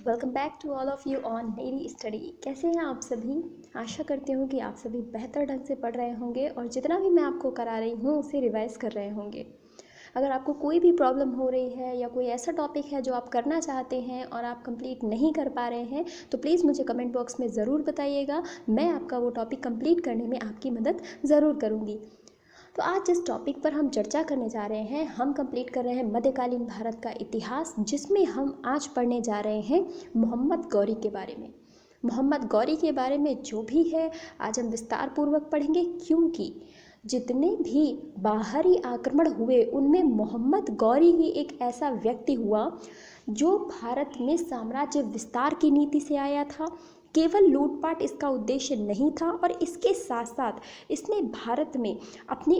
Welcome back to all of you on मेरी स्टडी। कैसे हैं आप सभी। आशा करती हूँ कि आप सभी बेहतर ढंग से पढ़ रहे होंगे और जितना भी मैं आपको करा रही हूँ उसे रिवाइज़ कर रहे होंगे। अगर आपको कोई भी प्रॉब्लम हो रही है या कोई ऐसा टॉपिक है जो आप करना चाहते हैं और आप कंप्लीट नहीं कर पा रहे हैं तो प्लीज़ मुझे कमेंट बॉक्स में ज़रूर बताइएगा। मैं आपका वो टॉपिक कंप्लीट करने में आपकी मदद ज़रूर करूँगी। तो आज जिस टॉपिक पर हम चर्चा करने जा रहे हैं, हम कंप्लीट कर रहे हैं मध्यकालीन भारत का इतिहास, जिसमें हम आज पढ़ने जा रहे हैं मोहम्मद गौरी के बारे में। मोहम्मद गौरी के बारे में जो भी है आज हम विस्तार पूर्वक पढ़ेंगे, क्योंकि जितने भी बाहरी आक्रमण हुए उनमें मोहम्मद गौरी ही एक ऐसा व्यक्ति हुआ जो भारत में साम्राज्य विस्तार की नीति से आया था। केवल लूटपाट इसका उद्देश्य नहीं था और इसके साथ साथ इसने भारत में अपनी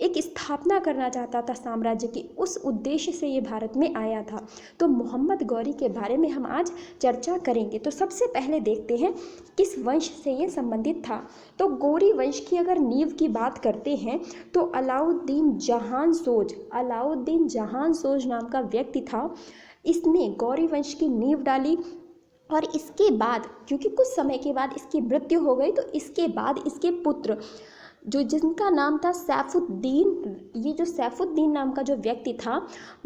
एक स्थापना करना चाहता था साम्राज्य की, उस उद्देश्य से ये भारत में आया था। तो मोहम्मद गौरी के बारे में हम आज चर्चा करेंगे। तो सबसे पहले देखते हैं किस वंश से ये संबंधित था। तो गौरी वंश की अगर नींव की बात करते हैं तो अलाउद्दीन जहान सोज नाम का व्यक्ति था। इसने गौरी वंश की नींव डाली और इसके बाद, क्योंकि कुछ समय के बाद इसकी मृत्यु हो गई, तो इसके बाद इसके पुत्र जिनका नाम था सैफुद्दीन, ये जो सैफुद्दीन नाम का जो व्यक्ति था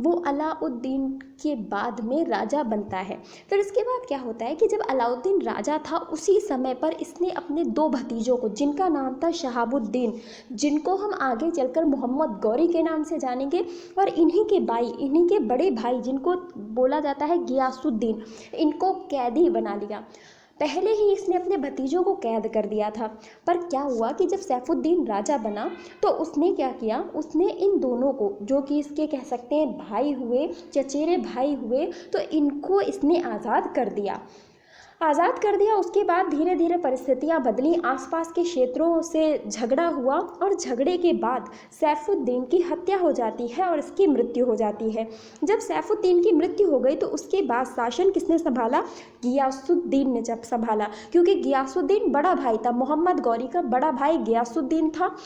वो अलाउद्दीन के बाद में राजा बनता है। फिर इसके बाद क्या होता है कि जब अलाउद्दीन राजा था उसी समय पर इसने अपने दो भतीजों को, जिनका नाम था शहाबुद्दीन, जिनको हम आगे चलकर मोहम्मद गौरी के नाम से जानेंगे, और इन्हीं के बड़े भाई जिनको बोला जाता है गियासुद्दीन, इनको कैदी बना लिया। पहले ही इसने अपने भतीजों को कैद कर दिया था। पर क्या हुआ कि जब सैफुद्दीन राजा बना तो उसने क्या किया, उसने इन दोनों को, जो कि इसके कह सकते हैं भाई हुए, चचेरे भाई हुए, तो इनको इसने आज़ाद कर दिया। उसके बाद धीरे धीरे परिस्थितियां बदली, आसपास के क्षेत्रों से झगड़ा हुआ और झगड़े के बाद सैफुद्दीन की हत्या हो जाती है और इसकी मृत्यु हो जाती है। जब सैफुद्दीन की मृत्यु हो गई तो उसके बाद शासन किसने संभाला? गियासुद्दीन ने जब संभाला, क्योंकि गियासुद्दीन बड़ा भाई था, मोहम्मद गौरी का बड़ा भाई गियासुद्दीन था।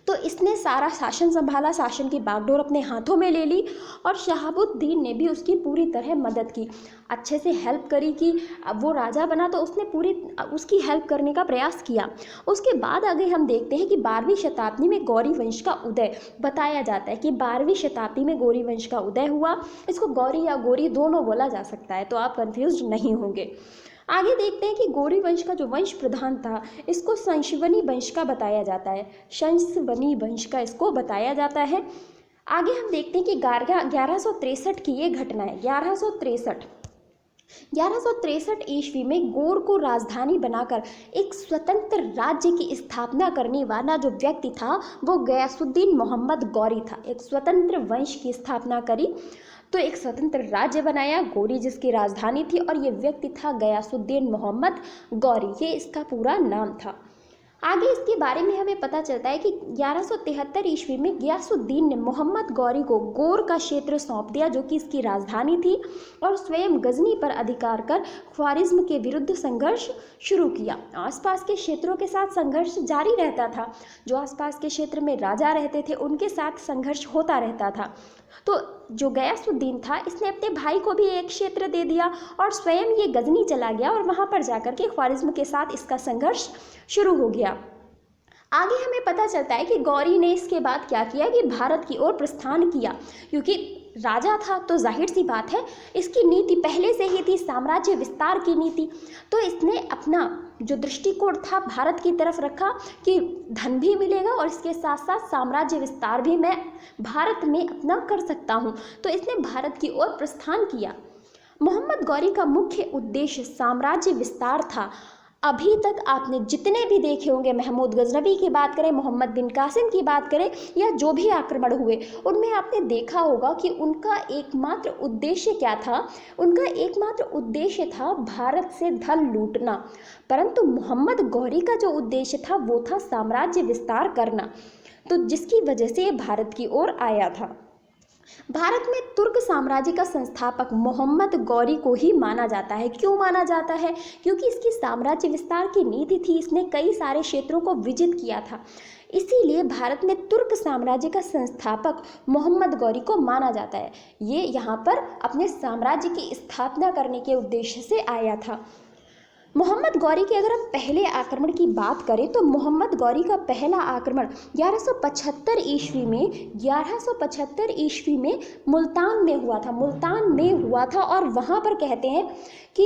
तो इसने सारा शासन संभाला, शासन की बागडोर अपने हाथों में ले ली और शहाबुद्दीन ने भी उसकी पूरी तरह मदद की, अच्छे से हेल्प करी कि अब वो राजा बना तो उसने पूरी उसकी हेल्प करने का प्रयास किया। उसके बाद आगे हम देखते हैं कि 12वीं शताब्दी में गौरी वंश का उदय बताया जाता है कि 12वीं शताब्दी में गौरी वंश का उदय हुआ। इसको गौरी या गोरी दोनों बोला जा सकता है, तो आप कन्फ्यूज नहीं होंगे। आगे देखते हैं कि गौरी वंश का जो वंश प्रधान था इसको संशवनी वंश का बताया जाता है, संशवनी वंश का इसको बताया जाता है। आगे हम देखते हैं कि 1163 की ये घटना है। 1163 ईस्वी में गौर को राजधानी बनाकर एक स्वतंत्र राज्य की स्थापना करने वाला जो व्यक्ति था वो गयासुद्दीन मोहम्मद गौरी था। एक स्वतंत्र वंश की स्थापना करी तो एक स्वतंत्र राज्य बनाया गौरी, जिसकी राजधानी थी, और ये व्यक्ति था गयासुद्दीन मोहम्मद गौरी, ये इसका पूरा नाम था। आगे इसके बारे में हमें पता चलता है कि 1173 ईस्वी में गियासुद्दीन ने मोहम्मद गौरी को गौर का क्षेत्र सौंप दिया, जो कि इसकी राजधानी थी, और स्वयं गजनी पर अधिकार कर ख्वारिज्म के विरुद्ध संघर्ष शुरू किया। आसपास के क्षेत्रों के साथ संघर्ष जारी रहता था, जो आसपास के क्षेत्र में राजा रहते थे उनके साथ संघर्ष होता रहता था। तो जो गयासुद्दीन था इसने अपने भाई को भी एक क्षेत्र दे दिया और स्वयं ये गजनी चला गया और वहाँ पर जाकर के ख्वारिज्म के साथ इसका संघर्ष शुरू हो गया। आगे हमें पता चलता है कि गौरी ने इसके बाद क्या किया कि भारत की ओर प्रस्थान किया, क्योंकि राजा था तो जाहिर सी बात है इसकी नीति पहले से ही थी साम्राज्य विस्तार की नीति। तो इसने अपना जो दृष्टिकोण था भारत की तरफ रखा कि धन भी मिलेगा और इसके साथ साथ साम्राज्य विस्तार भी मैं भारत में अपना कर सकता हूँ। तो इसने भारत की ओर प्रस्थान किया। मोहम्मद गौरी का मुख्य उद्देश्य साम्राज्य विस्तार था। अभी तक आपने जितने भी देखे होंगे, महमूद गजनवी की बात करें, मोहम्मद बिन कासिम की बात करें, या जो भी आक्रमण हुए उनमें आपने देखा होगा कि उनका एकमात्र उद्देश्य क्या था? उनका एकमात्र उद्देश्य था भारत से धन लूटना, परंतु मोहम्मद गौरी का जो उद्देश्य था वो था साम्राज्य विस्तार करना, तो जिसकी वजह से ये भारत की ओर आया था। भारत में तुर्क साम्राज्य का संस्थापक मोहम्मद गौरी को ही माना जाता है। क्यों माना जाता है? क्योंकि इसकी साम्राज्य विस्तार की नीति थी, इसने कई सारे क्षेत्रों को विजित किया था। इसीलिए भारत में तुर्क साम्राज्य का संस्थापक मोहम्मद गौरी को माना जाता है। ये यहाँ पर अपने साम्राज्य की स्थापना करने के उद्देश्य से आया था। मोहम्मद गौरी के अगर हम पहले आक्रमण की बात करें तो मोहम्मद गौरी का पहला आक्रमण 1175 ईस्वी में मुल्तान में हुआ था और वहाँ पर कहते हैं कि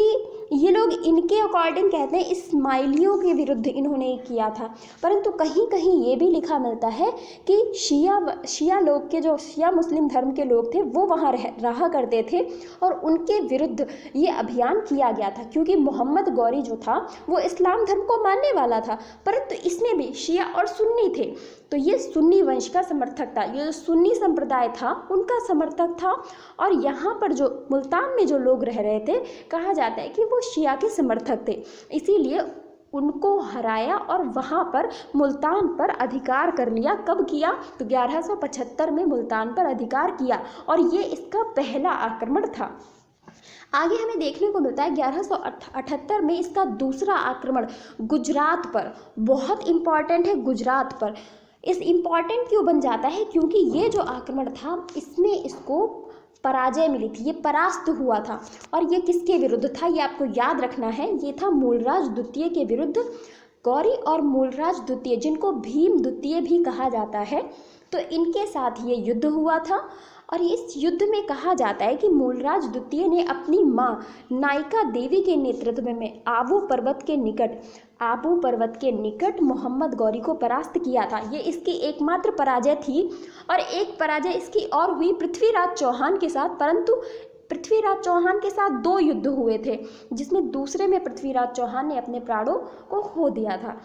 ये लोग इनके अकॉर्डिंग कहते हैं इस्माइलियों के विरुद्ध इन्होंने किया था। परंतु कहीं कहीं ये भी लिखा मिलता है कि शिया लोग के जो शिया मुस्लिम धर्म के लोग थे वो वहाँ रहा करते थे और उनके विरुद्ध ये अभियान किया गया था, क्योंकि मोहम्मद गौरी जो था वो इस्लाम धर्म को मानने वाला था, परंतु इसमें भी शिया और सुन्नी थे, तो ये सुन्नी वंश का समर्थक था, ये जो सुन्नी संप्रदाय था उनका समर्थक था। और यहाँ पर जो मुल्तान में जो लोग रह रहे थे कहा जाता है कि वो शिया के समर्थक थे, इसीलिए उनको हराया और वहाँ पर मुल्तान पर अधिकार कर लिया। कब किया? तो 1175 में मुल्तान पर अधिकार किया और ये इसका पहला आक्रमण था। आगे हमें देखने को मिलता है 1178 में इसका दूसरा आक्रमण गुजरात पर, बहुत इम्पॉर्टेंट है गुजरात पर। इस इम्पॉर्टेंट क्यों बन जाता है? क्योंकि ये जो आक्रमण था इसमें इसको पराजय मिली थी, ये परास्त हुआ था। और ये किसके विरुद्ध था ये आपको याद रखना है, ये था मूलराज द्वितीय के विरुद्ध। गौरी और मूलराज द्वितीय, जिनको भीम द्वितीय भी कहा जाता है, तो इनके साथ ये युद्ध हुआ था। और इस युद्ध में कहा जाता है कि मूलराज द्वितीय ने अपनी मां नायिका देवी के नेतृत्व में आबू पर्वत के निकट मोहम्मद गौरी को परास्त किया था। ये इसकी एकमात्र पराजय थी। और एक पराजय इसकी और हुई पृथ्वीराज चौहान के साथ, परंतु पृथ्वीराज चौहान के साथ 2 युद्ध हुए थे, जिसमें दूसरे में पृथ्वीराज चौहान ने अपने प्राणों को खो दिया था।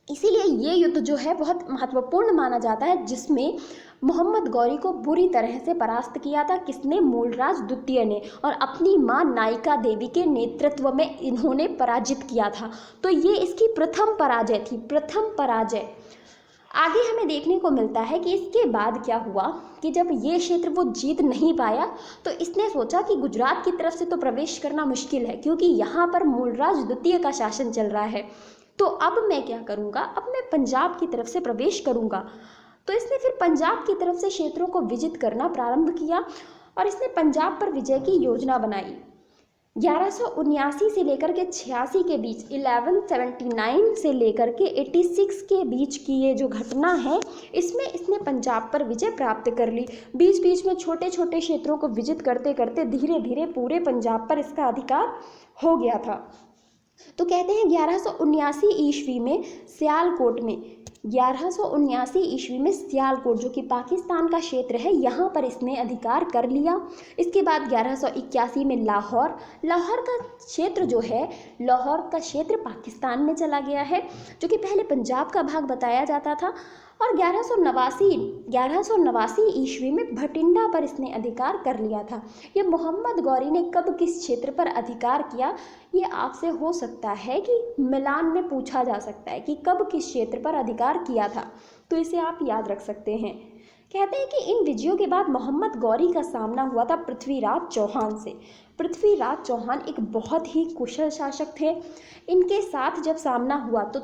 इसीलिए ये युद्ध जो है बहुत महत्वपूर्ण माना जाता है, जिसमें मोहम्मद गौरी को बुरी तरह से परास्त किया था। किसने? मूलराज द्वितीय ने, और अपनी मां नायिका देवी के नेतृत्व में इन्होंने पराजित किया था। तो ये इसकी प्रथम पराजय थी, प्रथम पराजय। आगे हमें देखने को मिलता है कि इसके बाद क्या हुआ कि जब ये क्षेत्र वो जीत नहीं पाया तो इसने सोचा कि गुजरात की तरफ से तो प्रवेश करना मुश्किल है, क्योंकि यहाँ पर मूलराज द्वितीय का शासन चल रहा है। तो अब मैं क्या करूँगा? अब मैं पंजाब की तरफ से प्रवेश करूँगा। तो इसने फिर पंजाब की तरफ से क्षेत्रों को विजित करना प्रारंभ किया और इसने पंजाब पर विजय की योजना बनाई। 1179 से लेकर के 86 के बीच, 1179 से लेकर के 86 के बीच की ये जो घटना है, इसमें इसने पंजाब पर विजय प्राप्त कर ली। बीच बीच में छोटे छोटे क्षेत्रों को विजित करते करते धीरे धीरे पूरे पंजाब पर इसका अधिकार हो गया था। तो कहते हैं 1179 ईस्वी में सियालकोट में, 1179 ईस्वी में सियालकोट जो कि पाकिस्तान का क्षेत्र है, यहाँ पर इसने अधिकार कर लिया। इसके बाद 1181 में लाहौर का क्षेत्र जो है, लाहौर का क्षेत्र पाकिस्तान में चला गया है, जो कि पहले पंजाब का भाग बताया जाता था। और 1189 ईस्वी में भटिंडा पर इसने अधिकार कर लिया था। ये मोहम्मद गौरी ने कब किस क्षेत्र पर अधिकार किया, ये आपसे हो सकता है कि मिलान में पूछा जा सकता है कि कब किस क्षेत्र पर अधिकार किया था, तो इसे आप याद रख सकते हैं। कहते हैं कि इन विजयों के बाद मोहम्मद गौरी का सामना हुआ था पृथ्वीराज चौहान से। पृथ्वीराज चौहान एक बहुत ही कुशल शासक थे। इनके साथ जब सामना हुआ तो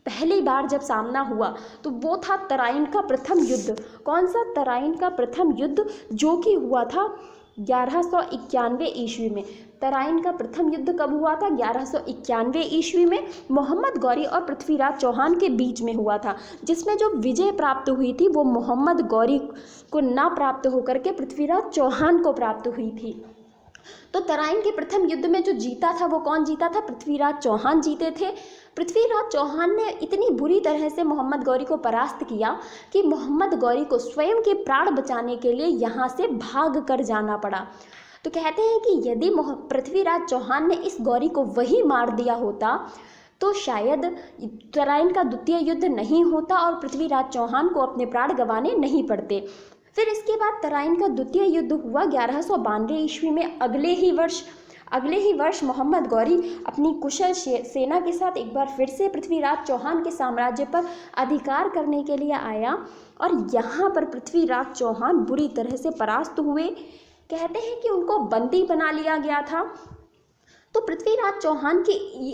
पहली बार जब सामना हुआ तो वो था तराइन का प्रथम युद्ध। कौन सा? तराइन का प्रथम युद्ध, जो कि हुआ था 1191 ईस्वी में। तराइन का प्रथम युद्ध कब हुआ था? 1191 ईस्वी में मोहम्मद गौरी और पृथ्वीराज चौहान के बीच में हुआ था, जिसमें जो विजय प्राप्त हुई थी वो मोहम्मद गौरी को ना प्राप्त होकर के पृथ्वीराज चौहान को प्राप्त हुई थी। तो तराइन के प्रथम युद्ध में जो जीता था वो कौन जीता था? पृथ्वीराज चौहान जीते थे। पृथ्वीराज चौहान ने इतनी बुरी तरह से मोहम्मद गौरी को परास्त किया कि मोहम्मद गौरी को स्वयं के प्राण बचाने के लिए यहाँ से भाग कर जाना पड़ा। तो कहते हैं कि यदि पृथ्वीराज चौहान ने इस गौरी को वही मार दिया होता तो शायद तराइन का द्वितीय युद्ध नहीं होता और पृथ्वीराज चौहान को अपने प्राण गंवाने नहीं पड़ते। फिर इसके बाद तराइन का द्वितीय युद्ध हुआ 1192 ईस्वी में। अगले ही वर्ष मोहम्मद गौरी अपनी कुशल सेना के साथ एक बार फिर से पृथ्वीराज चौहान के साम्राज्य पर अधिकार करने के लिए आया और यहाँ पर पृथ्वीराज चौहान बुरी तरह से परास्त हुए। कहते हैं कि उनको बंदी बना लिया गया था। तो पृथ्वीराज चौहान के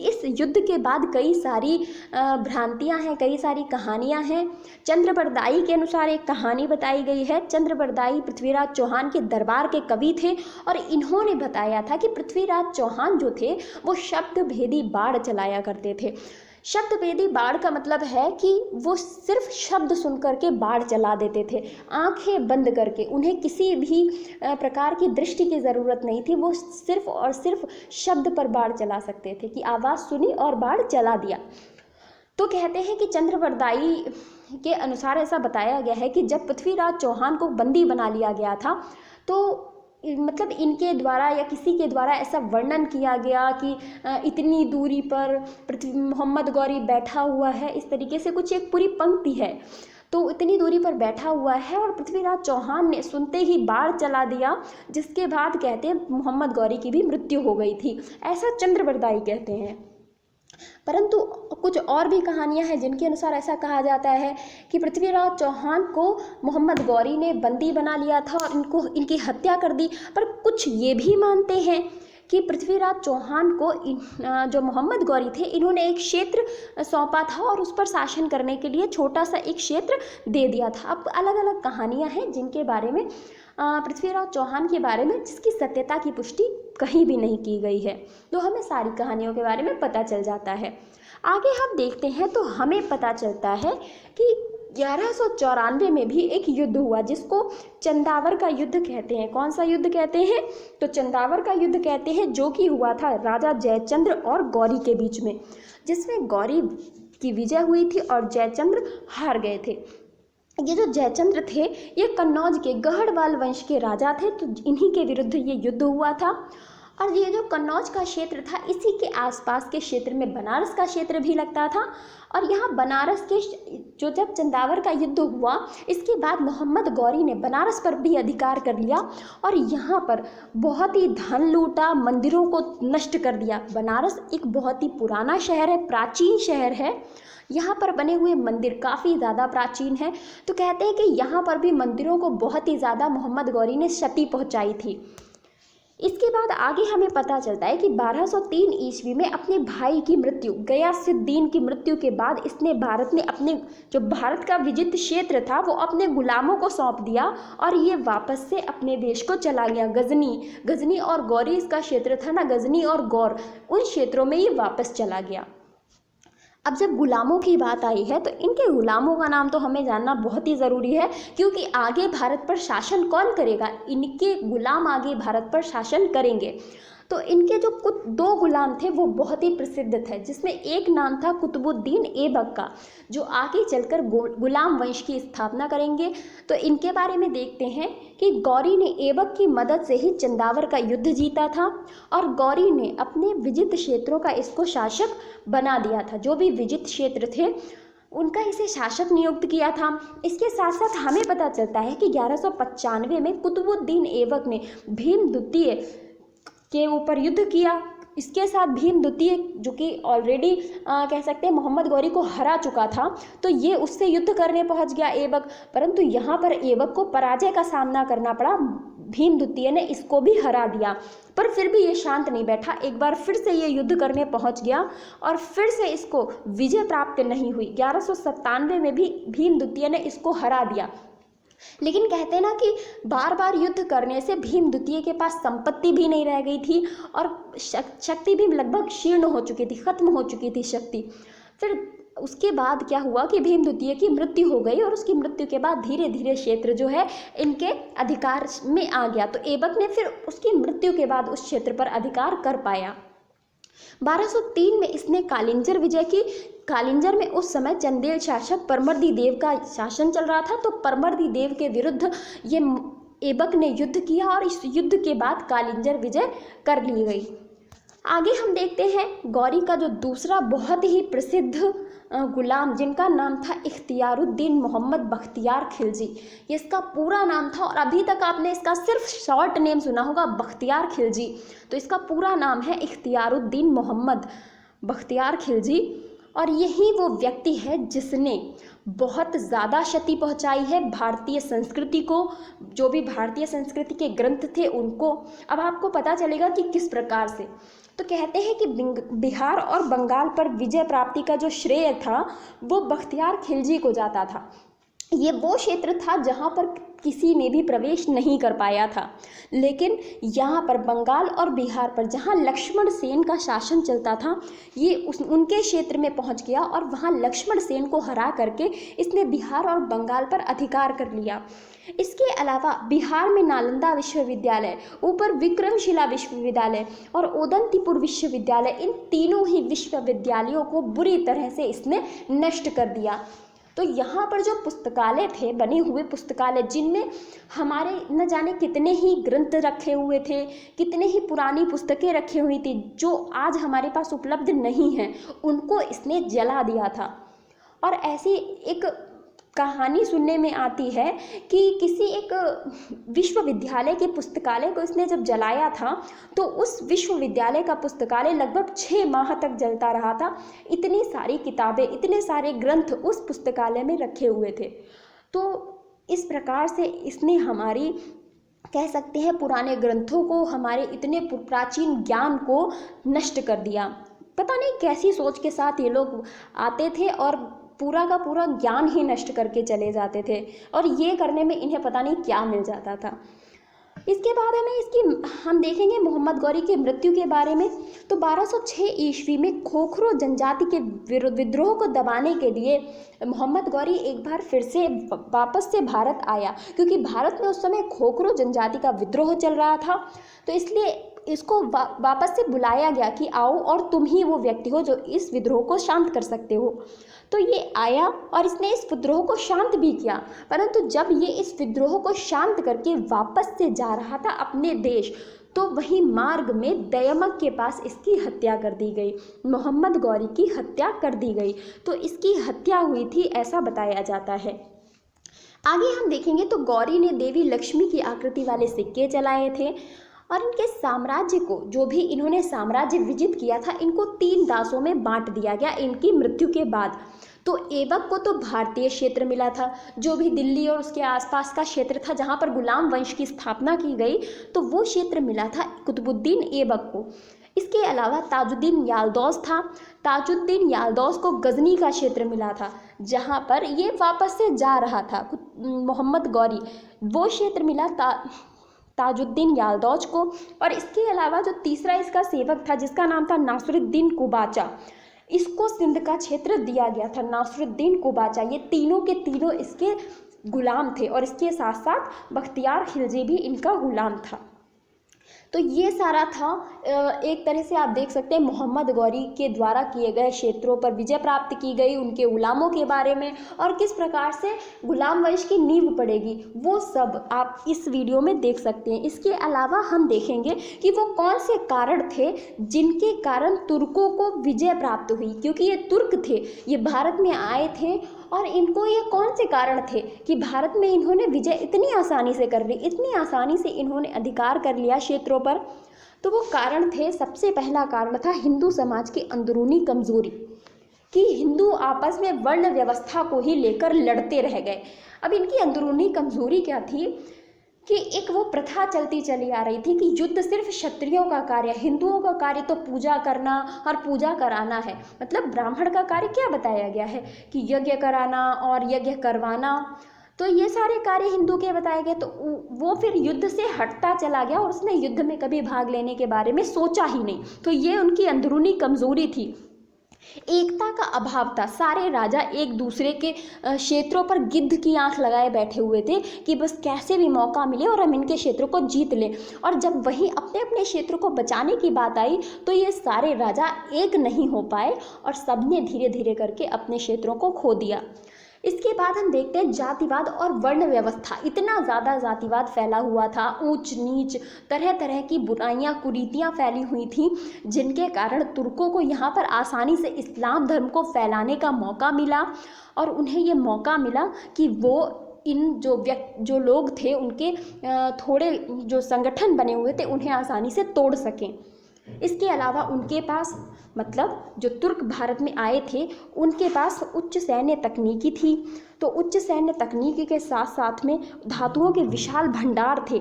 इस युद्ध के बाद कई सारी भ्रांतियां हैं, कई सारी कहानियां हैं। चंद्रबरदाई के अनुसार एक कहानी बताई गई है। चंद्रबरदाई पृथ्वीराज चौहान के दरबार के कवि थे और इन्होंने बताया था कि पृथ्वीराज चौहान जो थे वो शब्द भेदी बाढ़ चलाया करते थे। शब्द भेदी बाढ़ का मतलब है कि वो सिर्फ शब्द सुन करके बाढ़ चला देते थे, आंखें बंद करके। उन्हें किसी भी प्रकार की दृष्टि की ज़रूरत नहीं थी, वो सिर्फ और सिर्फ शब्द पर बाढ़ चला सकते थे कि आवाज़ सुनी और बाढ़ चला दिया। तो कहते हैं कि चंद्रबरदाई के अनुसार ऐसा बताया गया है कि जब पृथ्वीराज चौहान को बंदी बना लिया गया था तो मतलब इनके द्वारा या किसी के द्वारा ऐसा वर्णन किया गया कि इतनी दूरी पर मोहम्मद गौरी बैठा हुआ है, इस तरीके से कुछ एक पूरी पंक्ति है। तो इतनी दूरी पर बैठा हुआ है और पृथ्वीराज चौहान ने सुनते ही बाढ़ चला दिया, जिसके बाद कहते हैं मोहम्मद गौरी की भी मृत्यु हो गई थी, ऐसा चंद्रबरदाई कहते हैं। परंतु कुछ और भी कहानियां हैं जिनके अनुसार ऐसा कहा जाता है कि पृथ्वीराज चौहान को मोहम्मद गौरी ने बंदी बना लिया था और इनकी हत्या कर दी। पर कुछ ये भी मानते हैं कि पृथ्वीराज चौहान को जो मोहम्मद गौरी थे इन्होंने एक क्षेत्र सौंपा था और उस पर शासन करने के लिए छोटा सा एक क्षेत्र दे दिया था। अब अलग अलग कहानियां हैं जिनके बारे में पृथ्वीराज चौहान के बारे में जिसकी सत्यता की पुष्टि कहीं भी नहीं की गई है, तो हमें सारी कहानियों के बारे में पता चल जाता है। आगे हम देखते हैं तो हमें पता चलता है कि 1194 में भी एक युद्ध हुआ जिसको चंदावर का युद्ध कहते हैं। कौन सा युद्ध कहते हैं? तो चंदावर का युद्ध कहते हैं, जो कि हुआ था राजा जयचंद्र और गौरी के बीच में, जिसमें गौरी की विजय हुई थी और जयचंद्र हार गए थे। ये जो जयचंद्र थे ये कन्नौज के गढ़वाल वंश के राजा थे, तो इन्हीं के विरुद्ध ये युद्ध हुआ था। और ये जो कन्नौज का क्षेत्र था इसी के आसपास के क्षेत्र में बनारस का क्षेत्र भी लगता था। और यहाँ बनारस के जो जब चंदावर का युद्ध हुआ इसके बाद मोहम्मद गौरी ने बनारस पर भी अधिकार कर लिया और यहाँ पर बहुत ही धन लूटा, मंदिरों को नष्ट कर दिया। बनारस एक बहुत ही पुराना शहर है, प्राचीन शहर है, यहाँ पर बने हुए मंदिर काफ़ी ज़्यादा प्राचीन है। तो कहते हैं कि यहाँ पर भी मंदिरों को बहुत ही ज़्यादा मोहम्मद गौरी ने क्षति पहुँचाई थी। इसके बाद आगे हमें पता चलता है कि 1203 ईस्वी में अपने भाई की मृत्यु, गयासुद्दीन की मृत्यु के बाद इसने भारत में अपने जो भारत का विजित क्षेत्र था वो अपने गुलामों को सौंप दिया और ये वापस से अपने देश को चला गया। गजनी और गौरी इसका क्षेत्र था ना, गजनी और गौर, उन क्षेत्रों में ये वापस चला गया। अब जब गुलामों की बात आई है तो इनके गुलामों का नाम तो हमें जानना बहुत ही ज़रूरी है, क्योंकि आगे भारत पर शासन कौन करेगा? इनके गुलाम आगे भारत पर शासन करेंगे। तो इनके जो कुछ 2 गुलाम थे वो बहुत ही प्रसिद्ध थे, जिसमें एक नाम था कुतुबुद्दीन ऐबक का, जो आगे चलकर गुलाम वंश की स्थापना करेंगे। तो इनके बारे में देखते हैं कि गौरी ने ऐबक की मदद से ही चंदावर का युद्ध जीता था और गौरी ने अपने विजित क्षेत्रों का इसको शासक बना दिया था। जो भी विजित क्षेत्र थे उनका इसे शासक नियुक्त किया था। इसके साथ साथ हमें पता चलता है कि 1195 में कुतुबुद्दीन ऐबक ने भीम द्वितीय के ऊपर युद्ध किया। इसके साथ भीम द्वितीय, जो कि ऑलरेडी कह सकते हैं मोहम्मद गौरी को हरा चुका था, तो ये उससे युद्ध करने पहुंच गया ऐबक, परंतु यहाँ पर ऐबक को पराजय का सामना करना पड़ा। भीम द्वितीय ने इसको भी हरा दिया, पर फिर भी ये शांत नहीं बैठा, एक बार फिर से ये युद्ध करने पहुंच गया और फिर से इसको विजय प्राप्त नहीं हुई। 1197 में भी भीम द्वितीय ने इसको हरा दिया। लेकिन कहते हैं ना कि बार बार युद्ध करने से भीम द्वितीय के पास संपत्ति भी नहीं रह गई थी और शक्ति भी लगभग क्षीण हो चुकी थी, खत्म हो चुकी थी शक्ति। फिर उसके बाद क्या हुआ कि भीम द्वितीय की मृत्यु हो गई और उसकी मृत्यु के बाद धीरे धीरे क्षेत्र जो है इनके अधिकार में आ गया। तो ऐबक ने फिर उसकी मृत्यु के बाद उस क्षेत्र पर अधिकार कर पाया। 1203 में इसने कालिंजर विजय की। कालिंजर में उस समय चंदेल शासक परमर्दी देव का शासन चल रहा था, तो परमर्दी देव के विरुद्ध ये ऐबक ने युद्ध किया और इस युद्ध के बाद कालिंजर विजय कर ली गई। आगे हम देखते हैं गौरी का जो दूसरा बहुत ही प्रसिद्ध गुलाम, जिनका नाम था इख्तियारुद्दीन मोहम्मद बख्तियार खिलजी। ये इसका पूरा नाम था और अभी तक आपने इसका सिर्फ शॉर्ट नेम सुना होगा, बख्तियार खिलजी। तो इसका पूरा नाम है इख्तियारुद्दीन मोहम्मद बख्तियार खिलजी। और यही वो व्यक्ति है जिसने बहुत ज़्यादा क्षति पहुंचाई है भारतीय संस्कृति को, जो भी भारतीय संस्कृति के ग्रंथ थे उनको। अब आपको पता चलेगा कि किस प्रकार से। तो कहते हैं कि बिहार और बंगाल पर विजय प्राप्ति का जो श्रेय था वो बख्तियार खिलजी को जाता था। ये वो क्षेत्र था जहाँ पर किसी ने भी प्रवेश नहीं कर पाया था, लेकिन यहाँ पर बंगाल और बिहार पर जहाँ लक्ष्मण सेन का शासन चलता था, ये उनके क्षेत्र में पहुँच गया और वहाँ लक्ष्मण सेन को हरा करके इसने बिहार और बंगाल पर अधिकार कर लिया। इसके अलावा बिहार में नालंदा विश्वविद्यालय, ऊपर विक्रमशिला विश्वविद्यालय और ओदंतीपुर विश्वविद्यालय, इन तीनों ही विश्वविद्यालयों को बुरी तरह से इसने नष्ट कर दिया। तो यहाँ पर जो पुस्तकालय थे, बने हुए पुस्तकालय, जिनमें हमारे न जाने कितने ही ग्रंथ रखे हुए थे, कितने ही पुरानी पुस्तकें रखी हुई थी जो आज हमारे पास उपलब्ध नहीं हैं, उनको इसने जला दिया था। और ऐसी एक कहानी सुनने में आती है कि किसी एक विश्वविद्यालय के पुस्तकालय को इसने जब जलाया था तो उस विश्वविद्यालय का पुस्तकालय लगभग 6 माह तक जलता रहा था। इतनी सारी किताबें, इतने सारे ग्रंथ उस पुस्तकालय में रखे हुए थे। तो इस प्रकार से इसने हमारी, कह सकते हैं, पुराने ग्रंथों को, हमारे इतने प्राचीन ज्ञान को नष्ट कर दिया। पता नहीं कैसी सोच के साथ ये लोग आते थे और पूरा का पूरा ज्ञान ही नष्ट करके चले जाते थे, और ये करने में इन्हें पता नहीं क्या मिल जाता था। इसके बाद हम देखेंगे मोहम्मद गौरी की मृत्यु के बारे में। तो 1206 ईस्वी में खोखरो जनजाति के विद्रोह को दबाने के लिए मोहम्मद गौरी एक बार फिर से वापस से भारत आया, क्योंकि भारत में उस समय खोखरो जनजाति का विद्रोह चल रहा था। तो इसलिए इसको वापस से बुलाया गया कि आओ और तुम ही वो व्यक्ति हो जो इस विद्रोह को शांत कर सकते हो। तो ये आया और इसने इस विद्रोह को शांत भी किया, परंतु जब ये इस विद्रोह को शांत करके वापस से जा रहा था अपने देश, तो वहीं मार्ग में दयमक के पास इसकी हत्या कर दी गई। मोहम्मद गौरी की हत्या कर दी गई। तो इसकी हत्या हुई थी ऐसा बताया जाता है। आगे हम देखेंगे तो गौरी ने देवी लक्ष्मी की आकृति वाले सिक्के चलाए थे और इनके साम्राज्य को, जो भी इन्होंने साम्राज्य विजित किया था, इनको 3 दासों में बांट दिया गया इनकी मृत्यु के बाद। तो ऐबक को तो भारतीय क्षेत्र मिला था, जो भी दिल्ली और उसके आसपास का क्षेत्र था जहाँ पर गुलाम वंश की स्थापना की गई, तो वो क्षेत्र मिला था कुतुबुद्दीन ऐबक को। इसके अलावा ताजुद्दीन याल्दौस था। ताजुद्दीन याल्दौस को गजनी का क्षेत्र मिला था, जहाँ पर ये वापस से जा रहा था मोहम्मद गौरी, वो क्षेत्र मिला ताजुद्दीन याल्दौज को। और इसके अलावा जो तीसरा इसका सेवक था, जिसका नाम था नासिरुद्दीन कुबाचा, इसको सिंध का क्षेत्र दिया गया था। नासिरुद्दीन कुबाचा, ये तीनों के तीनों इसके गुलाम थे और इसके साथ साथ बख्तियार खिलजी भी इनका गुलाम था। तो ये सारा था एक तरह से आप देख सकते हैं मोहम्मद गौरी के द्वारा किए गए क्षेत्रों पर विजय प्राप्त की गई, उनके गुलामों के बारे में, और किस प्रकार से गुलाम वंश की नींव पड़ेगी, वो सब आप इस वीडियो में देख सकते हैं। इसके अलावा हम देखेंगे कि वो कौन से कारण थे जिनके कारण तुर्कों को विजय प्राप्त हुई, क्योंकि ये तुर्क थे, ये भारत में आए थे, और इनको ये कौन से कारण थे कि भारत में इन्होंने विजय इतनी आसानी से कर ली, इतनी आसानी से इन्होंने अधिकार कर लिया क्षेत्रों पर। तो वो कारण थे, सबसे पहला कारण था हिंदू समाज की अंदरूनी कमजोरी, कि हिंदू आपस में वर्ण व्यवस्था को ही लेकर लड़ते रह गए। अब इनकी अंदरूनी कमजोरी क्या थी कि एक वो प्रथा चलती चली आ रही थी कि युद्ध सिर्फ क्षत्रियों का कार्य, हिंदुओं का कार्य तो पूजा करना और पूजा कराना है। मतलब ब्राह्मण का कार्य क्या बताया गया है कि यज्ञ कराना और यज्ञ करवाना, तो ये सारे कार्य हिंदू के बताए गए। तो वो फिर युद्ध से हटता चला गया और उसने युद्ध में कभी भाग लेने के बारे में सोचा ही नहीं। तो ये उनकी अंदरूनी कमजोरी थी। एकता का अभाव था, सारे राजा एक दूसरे के क्षेत्रों पर गिद्ध की आंख लगाए बैठे हुए थे कि बस कैसे भी मौका मिले और हम इनके क्षेत्रों को जीत लें। और जब वही अपने अपने क्षेत्र को बचाने की बात आई तो ये सारे राजा एक नहीं हो पाए और सबने धीरे धीरे करके अपने क्षेत्रों को खो दिया। इसके बाद हम देखते हैं जातिवाद और वर्ण व्यवस्था। इतना ज़्यादा जातिवाद फैला हुआ था, ऊंच नीच तरह तरह की बुराइयां कुरीतियां फैली हुई थी, जिनके कारण तुर्कों को यहाँ पर आसानी से इस्लाम धर्म को फैलाने का मौका मिला। और उन्हें ये मौका मिला कि वो इन जो लोग थे उनके थोड़े जो संगठन बने हुए थे उन्हें आसानी से तोड़ सकें। इसके अलावा उनके पास मतलब जो तुर्क भारत में आए थे उनके पास उच्च सैन्य तकनीकी थी। तो उच्च सैन्य तकनीकी के साथ साथ में धातुओं के विशाल भंडार थे,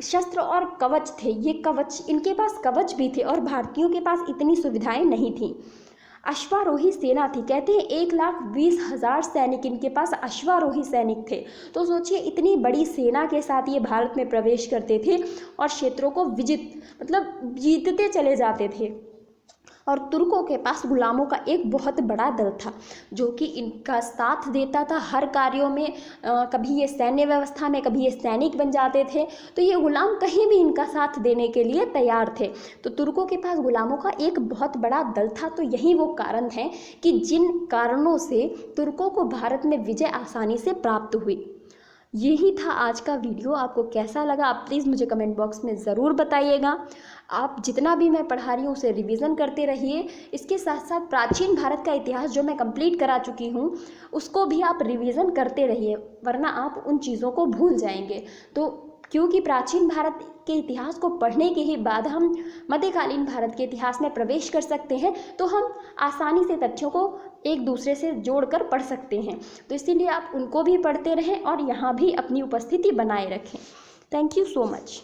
शस्त्र और कवच थे। ये कवच, इनके पास कवच भी थे और भारतीयों के पास इतनी सुविधाएं नहीं थी। अश्वारोही सेना थी, कहते हैं 1,20,000 सैनिक इनके पास अश्वारोही सैनिक थे। तो सोचिए इतनी बड़ी सेना के साथ ये भारत में प्रवेश करते थे और क्षेत्रों को मतलब जीतते चले जाते थे। और तुर्कों के पास गुलामों का एक बहुत बड़ा दल था जो कि इनका साथ देता था हर कार्यों में। कभी ये सैन्य व्यवस्था में, कभी ये सैनिक बन जाते थे, तो ये गुलाम कहीं भी इनका साथ देने के लिए तैयार थे। तो तुर्कों के पास गुलामों का एक बहुत बड़ा दल था। तो यही वो कारण है कि जिन कारणों से तुर्कों को भारत में विजय आसानी से प्राप्त हुई। यही था आज का वीडियो। आपको कैसा लगा आप प्लीज़ मुझे कमेंट बॉक्स में ज़रूर बताइएगा। आप जितना भी मैं पढ़ा रही हूँ उसे रिवीजन करते रहिए। इसके साथ साथ प्राचीन भारत का इतिहास जो मैं कंप्लीट करा चुकी हूँ उसको भी आप रिवीजन करते रहिए, वरना आप उन चीज़ों को भूल जाएंगे। तो क्योंकि प्राचीन भारत के इतिहास को पढ़ने के ही बाद हम मध्यकालीन भारत के इतिहास में प्रवेश कर सकते हैं, तो हम आसानी से तथ्यों को एक दूसरे से जोड़कर पढ़ सकते हैं। तो इसीलिए आप उनको भी पढ़ते रहें और यहाँ भी अपनी उपस्थिति बनाए रखें। Thank you so much.